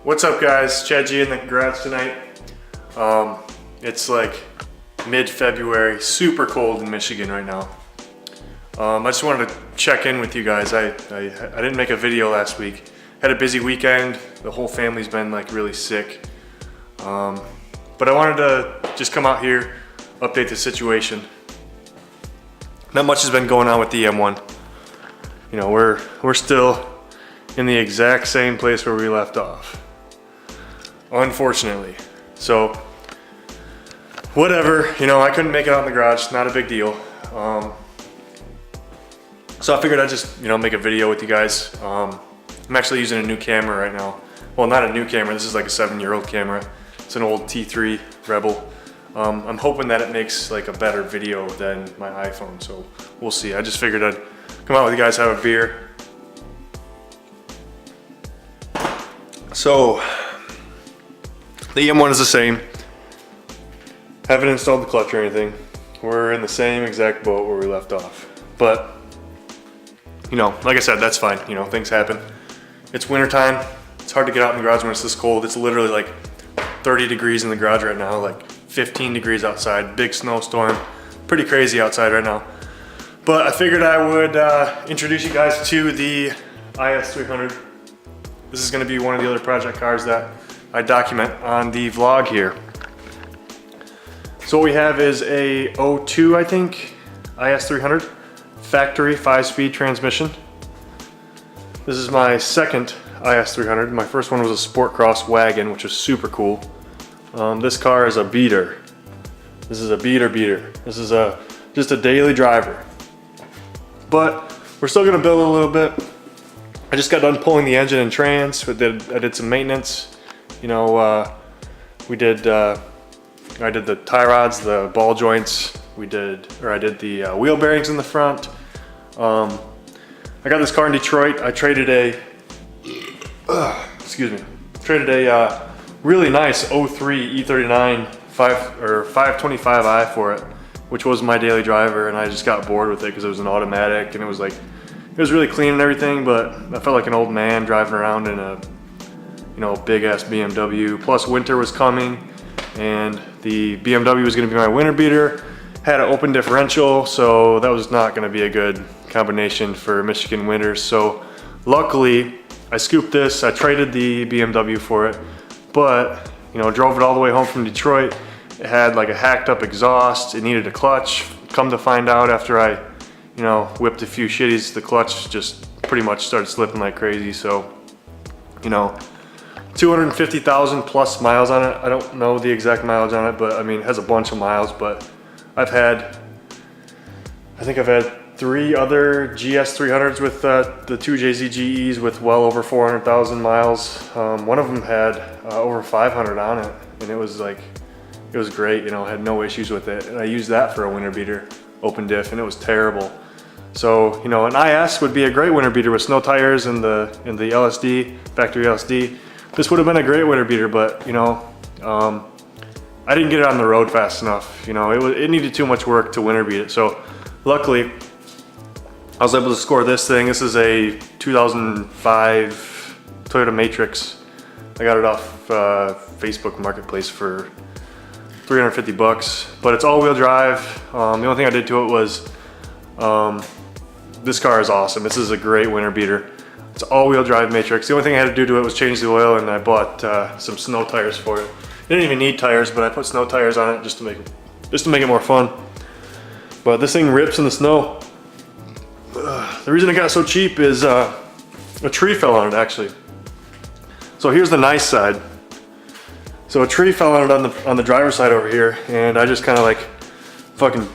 What's up guys, Chad G in the garage tonight. It's like mid-February, super cold in Michigan right now. I just wanted to check in with you guys. I didn't make a video last week. Had a busy weekend, the whole family's been like really sick. But I wanted to just come out here, update the situation. Not much has been going on with the EM1. You know, we're still in the exact same place where we left off, unfortunately. So whatever, you know, I couldn't make it out in the garage, not a big deal. So I figured I'd just, you know, make a video with you guys. I'm actually using a new camera right now. Well, not a new camera, this is like a 7-year-old camera. It's an old T3 Rebel. I'm hoping that it makes like a better video than my iPhone, so we'll see. I just figured I'd come out with you guys, have a beer. So, the EM1 is the same. Haven't installed the clutch or anything. We're in the same exact boat where we left off. But, you know, like I said, that's fine. You know, things happen. It's winter time. It's hard to get out in the garage when it's this cold. It's literally like 30 degrees in the garage right now, like 15 degrees outside, big snowstorm. Pretty crazy outside right now. But I figured I would introduce you guys to the IS300. This is gonna be one of the other project cars that I document on the vlog here. So what we have is a 02, I think, IS300, factory 5-speed transmission. This is my second IS300. My first one was a Sport Cross wagon, which was super cool. This car is a beater. This is a beater. This is just a daily driver. But we're still gonna build it a little bit. I just got done pulling the engine and trans. I did some maintenance. You know, I did the tie rods, the ball joints. I did the wheel bearings in the front. I got this car in Detroit. I traded a really nice 03 E39 525i for it, which was my daily driver, and I just got bored with it because it was an automatic and it was really clean and everything, but I felt like an old man driving around in a, you know, big ass BMW. Plus winter was coming and the BMW was gonna be my winter beater. Had an open differential, so that was not gonna be a good combination for Michigan winters. So luckily I scooped this, I traded the BMW for it, but you know, drove it all the way home from Detroit. It had like a hacked up exhaust, it needed a clutch. Come to find out after I, you know, whipped a few shitties, the clutch just pretty much started slipping like crazy. So, you know, 250,000 plus miles on it. I don't know the exact mileage on it, but I mean, it has a bunch of miles. But I think I've had 3 other GS300s with the 2 JZGEs with well over 400,000 miles. One of them had over 500 on it, and it was great. You know, had no issues with it. And I used that for a winter beater, open diff, and it was terrible. So, you know, an IS would be a great winter beater with snow tires and the LSD, factory LSD. This would have been a great winter beater, but you know, I didn't get it on the road fast enough. You know, it needed too much work to winter beat it. So luckily, I was able to score this thing. This is a 2005 Toyota Matrix. I got it off Facebook Marketplace for 350 bucks, but it's all-wheel drive. The only thing I did to it was, this car is awesome. This is a great winter beater. It's all-wheel drive Matrix. The only thing I had to do to it was change the oil, and I bought some snow tires for it. It didn't even need tires, but I put snow tires on it just to make it more fun. But this thing rips in the snow. The reason it got so cheap is a tree fell on it actually. So here's the nice side. So a tree fell on it on the driver's side over here, and I just kind of like fucking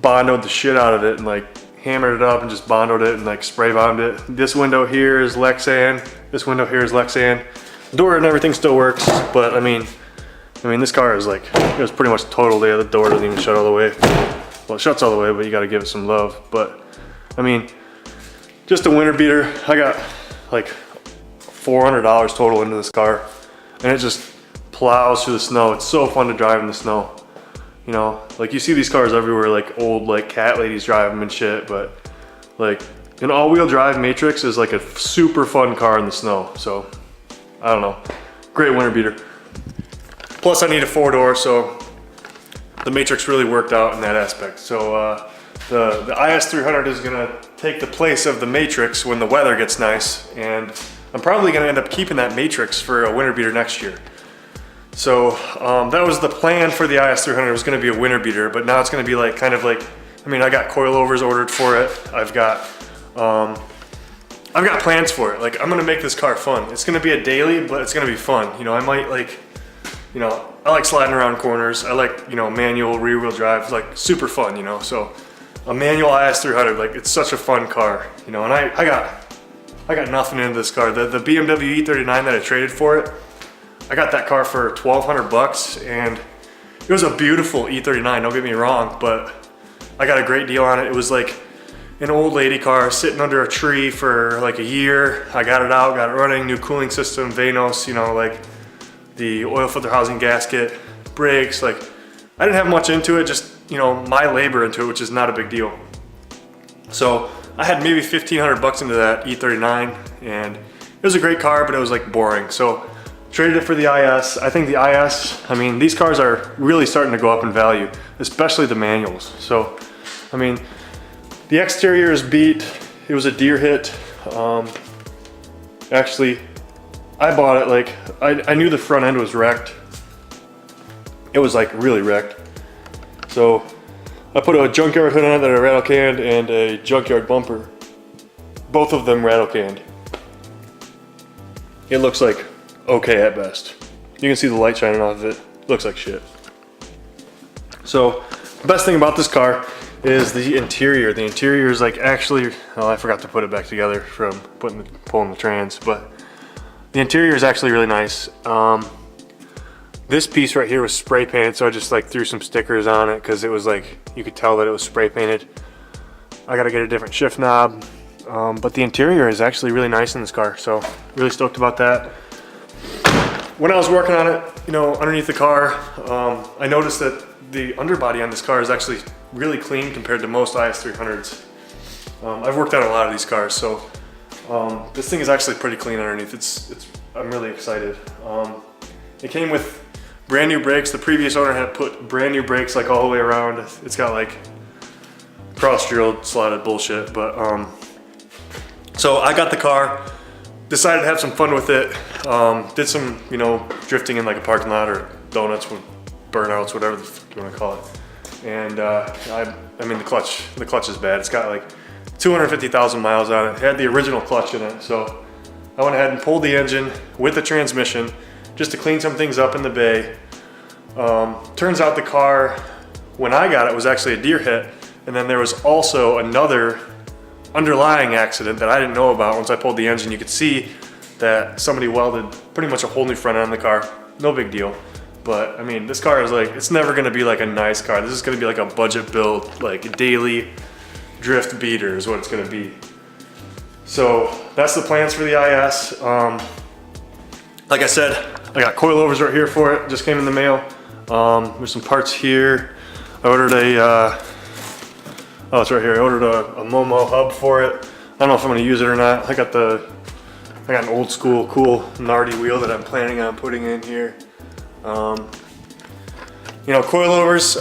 bondoed the shit out of it and like hammered it up and just bondoed it and like spray bombed it. This window here is Lexan. This window here is Lexan. Door and everything still works, but I mean this car is like, it was pretty much total there. The door doesn't even shut all the way. Well, it shuts all the way, but you got to give it some love. But I mean, just a winter beater. I got like $400 total into this car, and it just plows through the snow. It's so fun to drive in the snow. You know, like you see these cars everywhere, like old like cat ladies drive them and shit, but like an all-wheel drive Matrix is like a super fun car in the snow. So I don't know, great winter beater. Plus I need a 4-door, so the Matrix really worked out in that aspect. So the IS300 is gonna take the place of the Matrix when the weather gets nice, and I'm probably gonna end up keeping that Matrix for a winter beater next year. So that was the plan for the IS300. It was gonna be a winter beater, but now it's gonna be like kind of like, I mean, I got coilovers ordered for it. I've got plans for it. Like, I'm gonna make this car fun. It's gonna be a daily, but it's gonna be fun. You know, I might like, you know, I like sliding around corners. I like, you know, manual rear wheel drive, like super fun, you know. So a manual IS300, like it's such a fun car, you know. And I got nothing into this car. The BMW E39 that I traded for it, I got that car for 1,200 bucks, and it was a beautiful E39, don't get me wrong, but I got a great deal on it. It was like an old lady car sitting under a tree for like a year. I got it out, got it running, new cooling system, Vanos, you know, like the oil filter housing gasket, brakes. Like, I didn't have much into it, just, you know, my labor into it, which is not a big deal. So I had maybe 1,500 bucks into that E39, and it was a great car, but it was like boring. So traded it for the IS. I think the IS, I mean, these cars are really starting to go up in value, especially the manuals. So, I mean, the exterior is beat. It was a deer hit. Actually, I bought it like, I knew the front end was wrecked. It was like really wrecked. So I put a junkyard hood on it that I rattle canned, and a junkyard bumper. Both of them rattle canned. It looks like okay at best. You can see the light shining off of it. Looks like shit. So the best thing about this car is the interior. The interior is like actually, oh, I forgot to put it back together from pulling the trans, but the interior is actually really nice. This piece right here was spray painted, so I just like threw some stickers on it because it was like, you could tell that it was spray painted. I gotta get a different shift knob, but the interior is actually really nice in this car, so really stoked about that. When I was working on it, you know, underneath the car, I noticed that the underbody on this car is actually really clean compared to most IS300s. I've worked on a lot of these cars, so this thing is actually pretty clean underneath. I'm really excited. It came with brand new brakes. The previous owner had put brand new brakes like all the way around. It's got like cross-drilled slotted bullshit, but so I got the car, decided to have some fun with it. Did some, you know, drifting in like a parking lot or donuts, burnouts, whatever the fuck you want to call it. And I mean, the clutch is bad. It's got like 250,000 miles on it. It had the original clutch in it, so I went ahead and pulled the engine with the transmission just to clean some things up in the bay. Turns out the car, when I got it, was actually a deer hit, and then there was also another underlying accident that I didn't know about. Once I pulled the engine, you could see that somebody welded pretty much a whole new front end on the car. No big deal. But I mean, this car is like, it's never gonna be like a nice car. This is gonna be like a budget build, like daily drift beater is what it's gonna be. So that's the plans for the IS. Like I said, I got coilovers right here for it. Just came in the mail. There's some parts here. I ordered oh, it's right here. I ordered a Momo hub for it. I don't know if I'm gonna use it or not. I got an old school cool Nardi wheel that I'm planning on putting in here. You know, coilovers,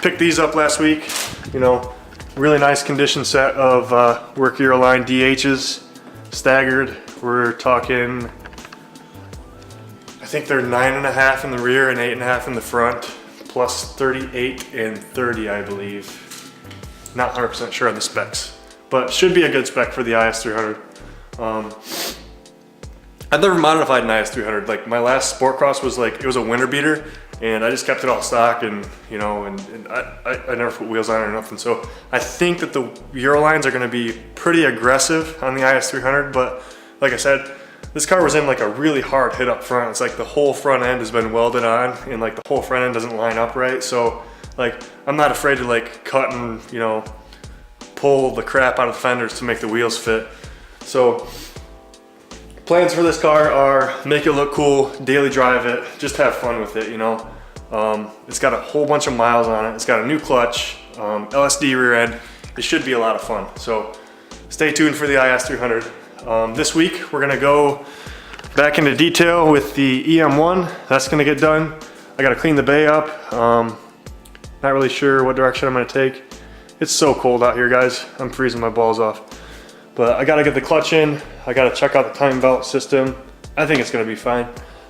picked these up last week. You know, really nice condition set of work gear aligned DHs, staggered. We're talking, I think they're 9.5 in the rear and 8.5 in the front, plus 38 and 30, I believe. Not 100% sure on the specs, but should be a good spec for the IS300. I've never modified an IS300. Like, my last Sport Cross was like, it was a winter beater, and I just kept it all stock, and you know, and I never put wheels on it or nothing. So I think that the Eurolines are gonna be pretty aggressive on the IS300, but like I said, this car was in like a really hard hit up front. It's like the whole front end has been welded on, and like the whole front end doesn't line up right. So like, I'm not afraid to like cut and, you know, pull the crap out of the fenders to make the wheels fit. So plans for this car are make it look cool, daily drive it, just have fun with it, you know. It's got a whole bunch of miles on it. It's got a new clutch, LSD rear end. It should be a lot of fun. So stay tuned for the IS300. This week we're gonna go back into detail with the EM1. That's gonna get done. I gotta clean the bay up. Not really sure what direction I'm gonna take. It's so cold out here, guys. I'm freezing my balls off. But I gotta get the clutch in. I gotta check out the time belt system. I think it's gonna be fine.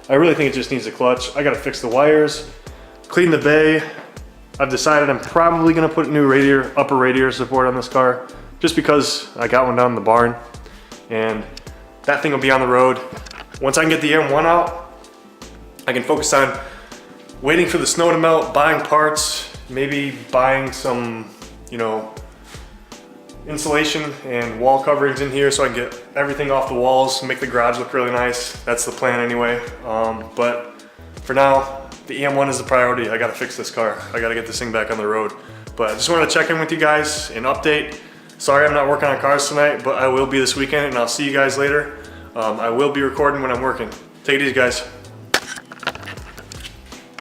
I really think it just needs a clutch. I gotta fix the wires, clean the bay. I've decided I'm probably gonna put new upper radiator support on this car, just because I got one down in the barn, and that thing will be on the road. Once I can get the M1 out, I can focus on waiting for the snow to melt, buying parts, maybe buying some, you know, insulation and wall coverings in here so I can get everything off the walls, make the garage look really nice. That's the plan anyway. But for now, the EM1 is the priority. I gotta fix this car. I gotta get this thing back on the road. But I just wanted to check in with you guys and update. Sorry I'm not working on cars tonight, but I will be this weekend, and I'll see you guys later. I will be recording when I'm working. Take it easy, guys.